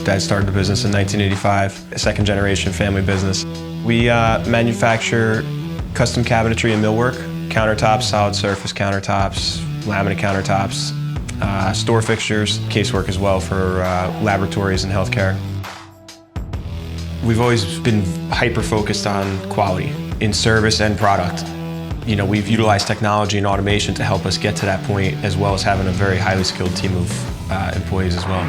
Dad started the business in 1985, a second generation family business. We manufacture custom cabinetry and millwork, countertops, solid surface countertops, laminate countertops, store fixtures, casework as well for laboratories and healthcare. We've always been hyper-focused on quality in service and product. You know, we've utilized technology and automation to help us get to that point, as well as having a very highly skilled team of employees as well.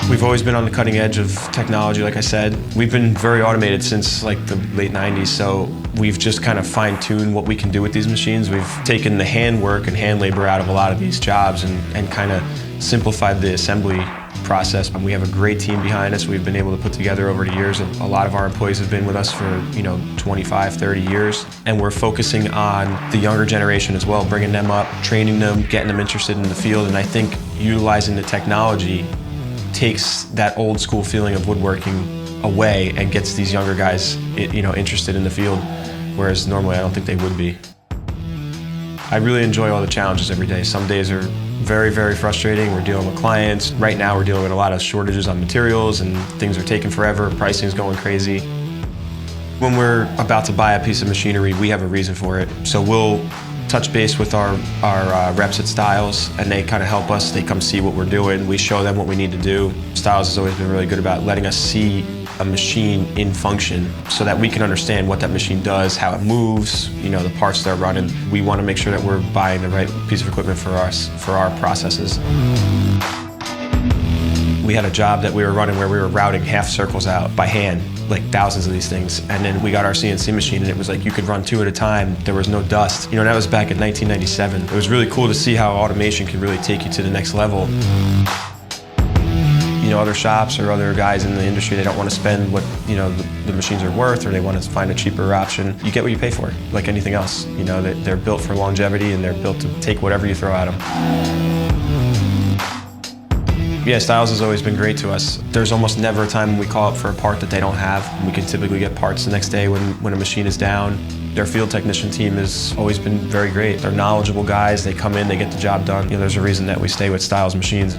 We've always been on the cutting edge of technology, like I said. We've been very automated since like the late 90s, so we've just kind of fine-tuned what we can do with these machines. We've taken the handwork and hand labor out of a lot of these jobs and kind of simplified the assembly process. We have a great team behind us we've been able to put together over the years. A lot of our employees have been with us for 25, 30 years, and we're focusing on the younger generation as well, bringing them up, training them, getting them interested in the field. And I think utilizing the technology takes that old school feeling of woodworking away and gets these younger guys interested in the field, whereas normally I don't think they would be. I really enjoy all the challenges every day. Some days are very, very frustrating. We're dealing with clients. Right now we're dealing with a lot of shortages on materials and things are taking forever, pricing's going crazy. When we're about to buy a piece of machinery, we have a reason for it. So we'll touch base with our reps at Stiles, and they kind of help us. They come see what we're doing. We show them what we need to do. Stiles has always been really good about letting us see a machine in function so that we can understand what that machine does, how it moves, the parts that are running. We want to make sure that we're buying the right piece of equipment for our processes. We had a job that we were running where we were routing half circles out by hand, like thousands of these things. And then we got our CNC machine and it was like you could run 2 at a time. There was no dust. That was back in 1997. It was really cool to see how automation can really take you to the next level. Other shops or other guys in the industry, they don't want to spend what the machines are worth, or they want to find a cheaper option. You get what you pay for, like anything else. They're built for longevity and they're built to take whatever you throw at them. Yeah, Stiles has always been great to us. There's almost never a time when we call up for a part that they don't have. We can typically get parts the next day when a machine is down. Their field technician team has always been very great. They're knowledgeable guys. They come in, they get the job done. There's a reason that we stay with Stiles machines.